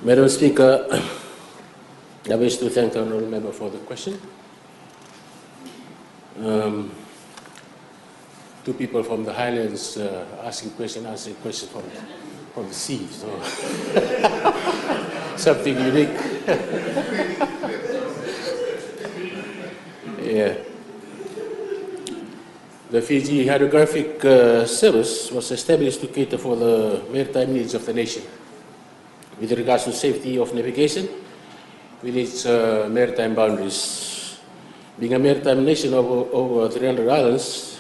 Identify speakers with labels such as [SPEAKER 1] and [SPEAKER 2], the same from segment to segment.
[SPEAKER 1] Madam Speaker, I wish to thank the honourable member for the question. Two people from the Highlands answering question from the sea, so something unique. Yeah. The Fiji Hydrographic Service was established to cater for the maritime needs of the nation with regards to safety of navigation within its maritime boundaries. Being a maritime nation of over 300 islands,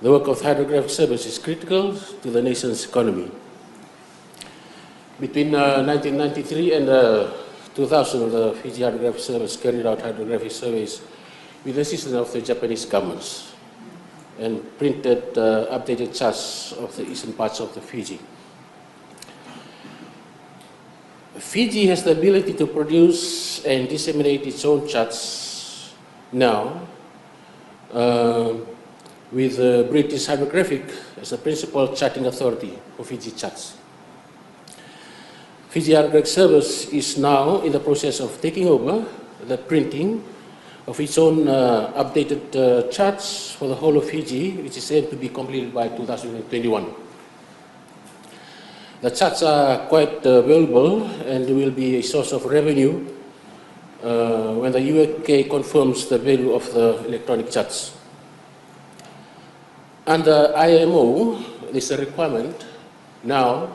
[SPEAKER 1] the work of the Hydrographic Service is critical to the nation's economy. Between 1993 and 2000, the Fiji Hydrographic Service carried out hydrographic surveys with the assistance of the Japanese governments and printed updated charts of the eastern parts of the Fiji. Fiji has the ability to produce and disseminate its own charts now with British Hydrographic as the principal charting authority for Fiji charts. Fiji Hydrographic Service is now in the process of taking over the printing of its own updated charts for the whole of Fiji, which is aimed to be completed by 2021. The charts are quite valuable and will be a source of revenue when the UK confirms the value of the electronic charts. Under IMO, there is a requirement now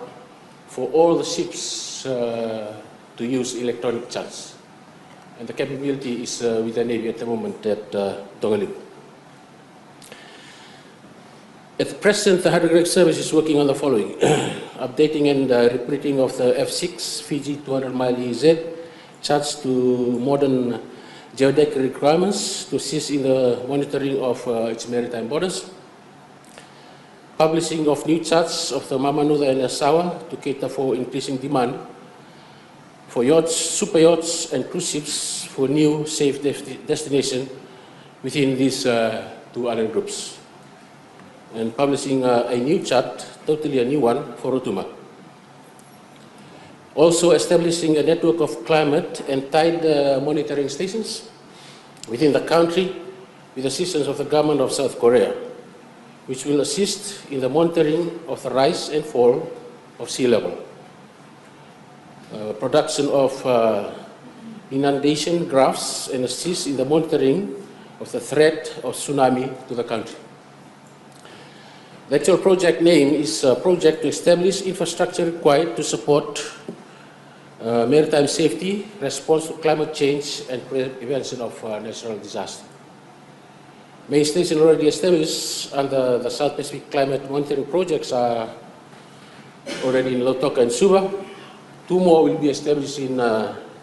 [SPEAKER 1] for all the ships to use electronic charts. And the capability is with the Navy at the moment at Tongalim. At present, the Hydrographic Service is working on the following: updating and reprinting of the F6 Fiji 200-mile EEZ charts to modern geodetic requirements to assist in the monitoring of its maritime borders, publishing of new charts of the Mamanuca and Asawa to cater for increasing demand for yachts, super yachts, and cruise ships for new safe destination within these two island groups, and publishing a new chart, totally a new one, for Rotuma. Also establishing a network of climate and tide monitoring stations within the country with the assistance of the government of South Korea, which will assist in the monitoring of the rise and fall of sea level. Production of inundation graphs and assist in the monitoring of the threat of tsunami to the country. The actual project name is a project to establish infrastructure required to support maritime safety, response to climate change, and prevention of natural disaster. Main stations already established under the South Pacific Climate Monitoring Projects are already in Lautoka and Suva. Two more will be established in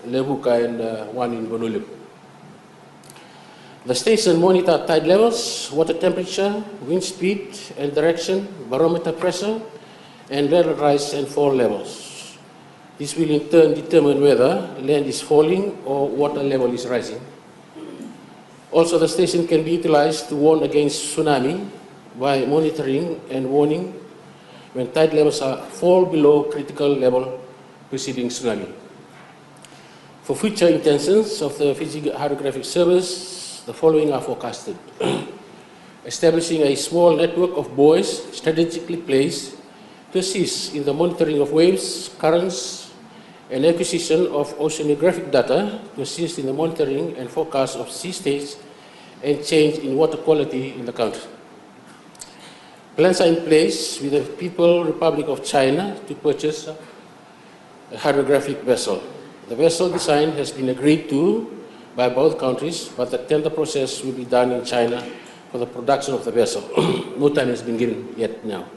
[SPEAKER 1] Levuka and one in Honolulu. The station monitor tide levels, water temperature, wind speed and direction, barometer pressure, and level rise and fall levels. This will in turn determine whether land is falling or water level is rising. Also, the station can be utilized to warn against tsunami by monitoring and warning when tide levels fall below critical level preceding tsunami. For future intentions of the Fiji Hydrographic Service, the following are forecasted: establishing a small network of buoys strategically placed to assist in the monitoring of waves, currents, and acquisition of oceanographic data to assist in the monitoring and forecast of sea stage and change in water quality in the country. Plans are in place with the People's Republic of China to purchase a hydrographic vessel. The vessel design has been agreed to by both countries, but the tender process will be done in China for the production of the vessel. No time has been given yet now.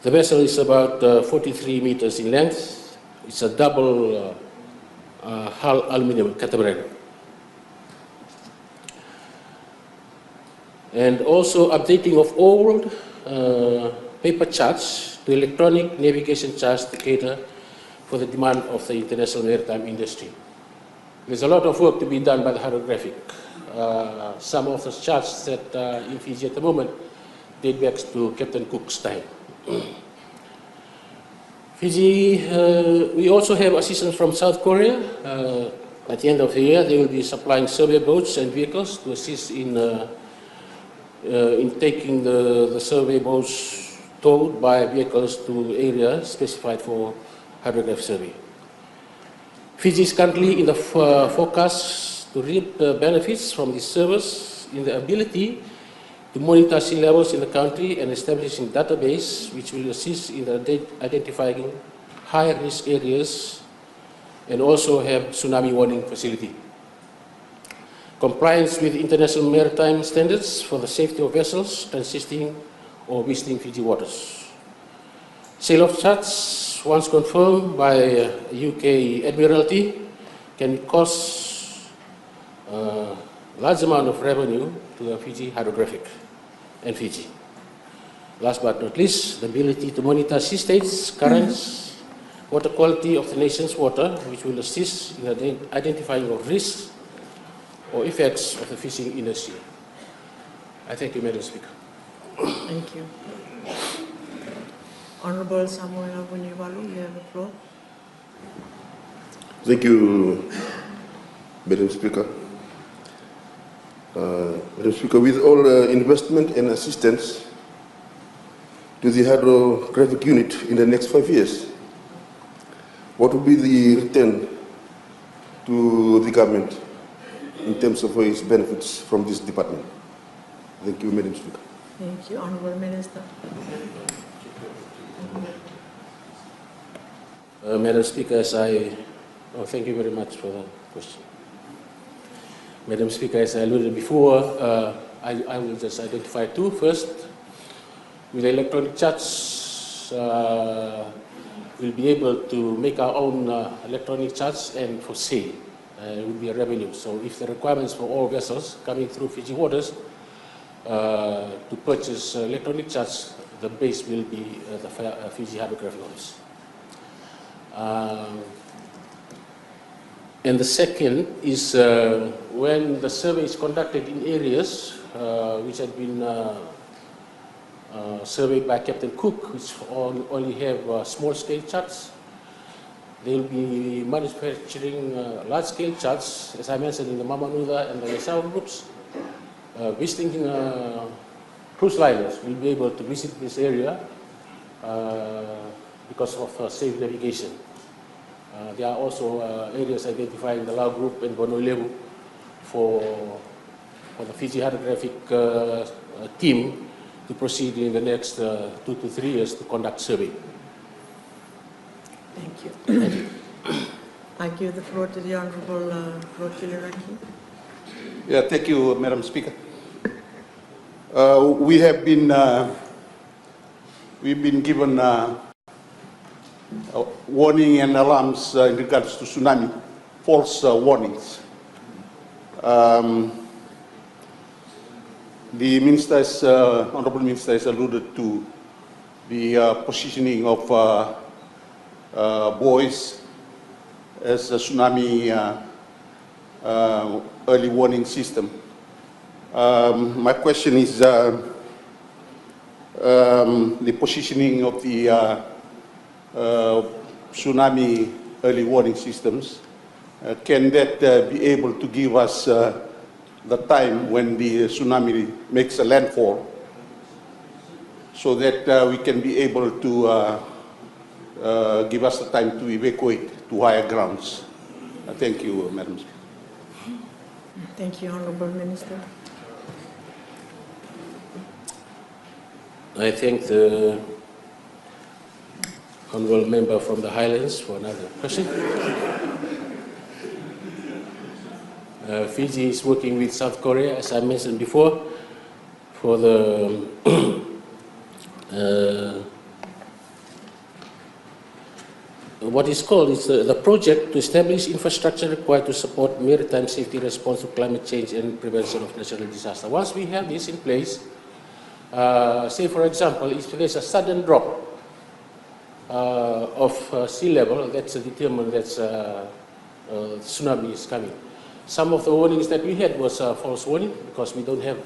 [SPEAKER 1] The vessel is about 43 meters in length. It's a double hull aluminum catamaran. And also updating of old paper charts to electronic navigation charts to cater for the demand of the international maritime industry. There's a lot of work to be done by the hydrographic. Some of the charts that are in Fiji at the moment date back to Captain Cook's time. Fiji, we also have assistance from South Korea. At the end of the year, they will be supplying survey boats and vehicles to assist in taking the survey boats towed by vehicles to areas specified for hydrograph survey. Fiji is currently in the forecast to reap benefits from this service in the ability to monitor sea levels in the country and establishing database which will assist in identifying high-risk areas and also have tsunami warning facility. Compliance with international maritime standards for the safety of vessels transiting or visiting Fiji waters. Sale of charts, once confirmed by UK Admiralty, can cost a large amount of revenue to the Fiji Hydrographic and Fiji. Last but not least, the ability to monitor sea states, currents, water quality of the nation's water, which will assist in identifying of risks or effects of the fishing industry. I thank you, Madam Speaker.
[SPEAKER 2] Thank you. Honorable Samuel Vunivalu, you have the floor.
[SPEAKER 3] Thank you, Madam Speaker. Madam Speaker, with all investment and assistance to the hydrographic unit in the next 5 years, what will be the return to the government in terms of its benefits from this department? Thank you, Madam Speaker.
[SPEAKER 2] Thank you, Honorable Minister.
[SPEAKER 1] Madam Speaker, thank you very much for the question. Madam Speaker, as I alluded before, I will just identify two. First, with electronic charts, we'll be able to make our own electronic charts and for sale. It will be a revenue. So if the requirements for all vessels coming through Fiji waters to purchase electronic charts, the base will be the Fiji Hydrographic Office. And the second is when the survey is conducted in areas which had been surveyed by Captain Cook, which only have small-scale charts. They will be manufacturing large-scale charts, as I mentioned, in the Mamanuca and the Nassau groups. Visiting cruise liners will be able to visit this area because of safe navigation. There are also areas identified in the Lau Group and Bonolevu for the Fiji Hydrographic team to proceed in the next 2 to 3 years to conduct survey.
[SPEAKER 2] Thank you. I give the floor to the Honorable Rokiliraki.
[SPEAKER 4] Yeah, thank you, Madam Speaker. We've been given warning and alarms in regards to tsunami, false warnings. The Minister's, Honorable Minister has alluded to the positioning of buoys as a tsunami early warning system. My question is the positioning of the tsunami early warning systems. Can that be able to give us the time when the tsunami makes a landfall so that we can be able to give us the time to evacuate to higher grounds? Thank you, Madam Speaker.
[SPEAKER 2] Thank you, Honorable Minister.
[SPEAKER 1] I thank the Honourable Member from the Highlands for another question. Fiji is working with South Korea, as I mentioned before, for the what is called the project to establish infrastructure required to support maritime safety response to climate change and prevention of natural disaster. Once we have this in place, say for example, if there is a sudden drop of sea level, that's determined that tsunami is coming. Some of the warnings that we had was false warning because we don't have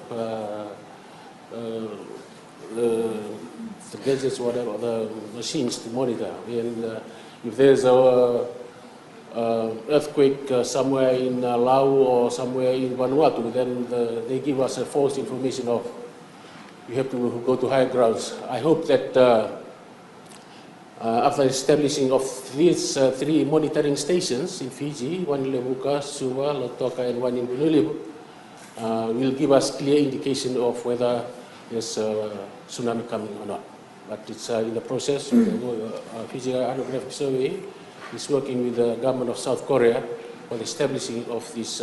[SPEAKER 1] the gadgets, whatever, the machines to monitor. And if there's a earthquake somewhere in Laos or somewhere in Vanuatu, then they give us a false information of you have to go to higher grounds. I hope that after establishing of these 3 monitoring stations in Fiji, one in Levuka, Suva, Lautoka, and one in Honolulu, will give us clear indication of whether there's a tsunami coming or not. But it's in the process. The Fiji Hydrographic Survey is working with the government of South Korea for the establishing of this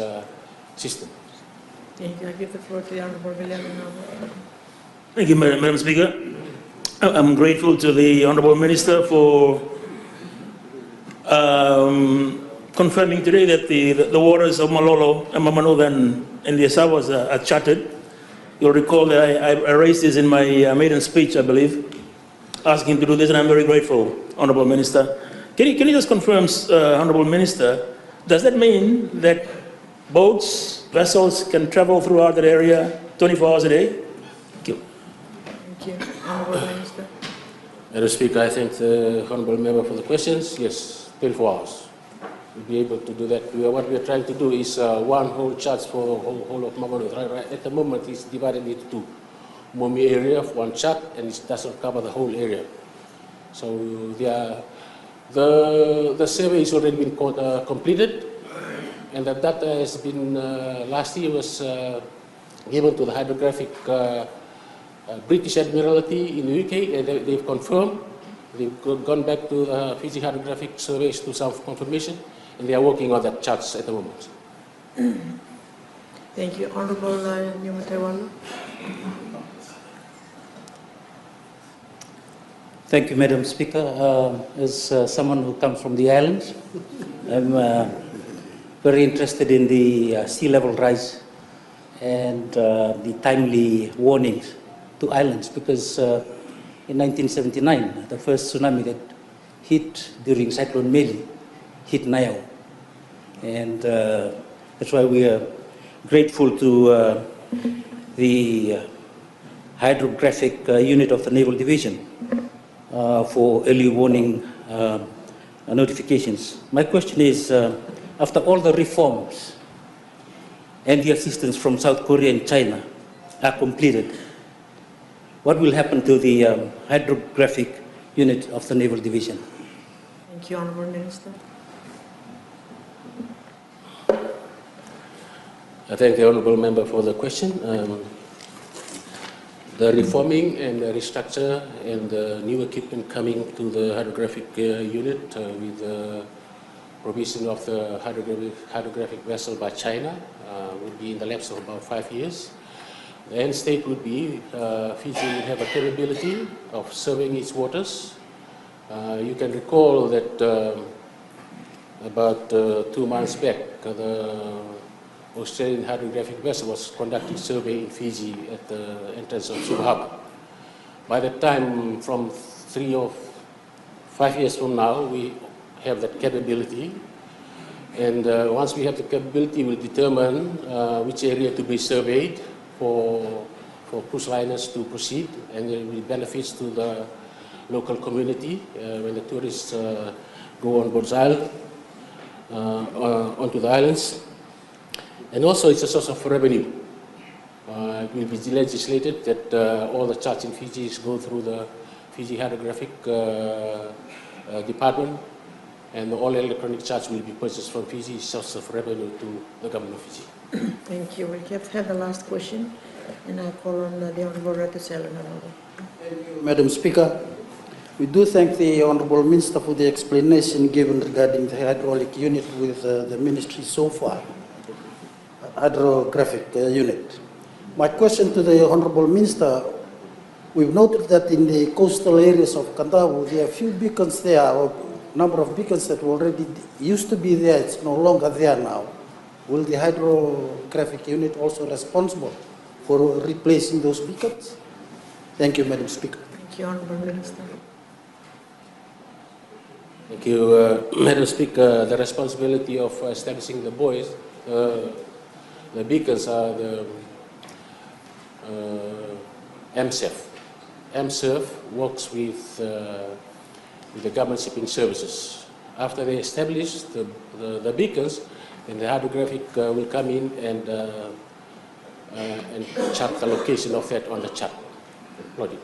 [SPEAKER 1] system.
[SPEAKER 2] Thank you. I give the floor to the Honorable William Nabo.
[SPEAKER 5] Thank you, Madam Speaker. I'm grateful to the Honourable Minister for confirming today that the waters of Malolo and Mamanoa and the Asavas are charted. You'll recall that I raised this in my maiden speech, I believe, asking to do this, and I'm very grateful, Honourable Minister. Can you just confirm, Honourable Minister, does that mean that boats, vessels can travel throughout that area 24 hours a day? Thank you.
[SPEAKER 2] Thank you. Honorable Minister.
[SPEAKER 1] Madam Speaker, I thank the Honourable Member for the questions. Yes, 24 hours. We'll be able to do that. What we are trying to do is one whole charge for the whole of Mamanoa. Right at the moment, it's divided into 2. Momi area of one chart, and it doesn't cover the whole area. So the survey has already been completed, and the data has been, last year was given to the hydrographic British Admiralty in the UK, and they've confirmed. They've gone back to the Fiji Hydrographic Surveys to self-confirmation, and they are working on that charts at the moment.
[SPEAKER 2] Thank you. Honorable Newman Taiwan.
[SPEAKER 6] Thank you, Madam Speaker. As someone who comes from the islands, I'm very interested in the sea level rise and the timely warnings to islands, because in 1979, the first tsunami that hit during Cyclone Meli hit Niau. And that's why we are grateful to the hydrographic unit of the Naval Division for early warning notifications. My question is, after all the reforms and the assistance from South Korea and China are completed, what will happen to the hydrographic unit of the Naval Division?
[SPEAKER 2] Thank you, Honorable Minister.
[SPEAKER 1] I thank the Honourable Member for the question. The reforming and the restructure and the new equipment coming to the hydrographic unit with the provision of the hydrographic vessel by China will be in the lapse of about 5 years. The end state would be Fiji would have a capability of surveying its waters. You can recall that about 2 months back, the Australian hydrographic vessel was conducting survey in Fiji at the entrance of Suva Harbour. By the time, from 3 or 5 years from now, we have that capability. And once we have the capability, we'll determine which area to be surveyed for cruise liners to proceed, and there will be benefits to the local community when the tourists go on board island, onto the islands. And also it's a source of revenue. It will be legislated that all the charts in Fiji go through the Fiji Hydrographic Department, and all electronic charts will be purchased from Fiji, source of revenue to the government of Fiji.
[SPEAKER 2] Thank you. We have had the last question, and I call on the Honorable Ratusela.
[SPEAKER 7] Thank you, Madam Speaker. We do thank the Honourable Minister for the explanation given regarding the hydraulic unit with the Ministry so far, hydrographic unit. My question to the Honourable Minister, we've noted that in the coastal areas of Kantau, there are few beacons there, or number of beacons that already used to be there, it's no longer there now. Will the hydrographic unit also responsible for replacing those beacons? Thank you, Madam Speaker.
[SPEAKER 2] Thank you, Honourable Minister.
[SPEAKER 1] Thank you, Madam Speaker. The responsibility of establishing the buoys, the beacons are the MSEF. AMSURF works with the government shipping services. After they establish the beacons, then the hydrographic will come in and chart the location of that on the chart. Lodging.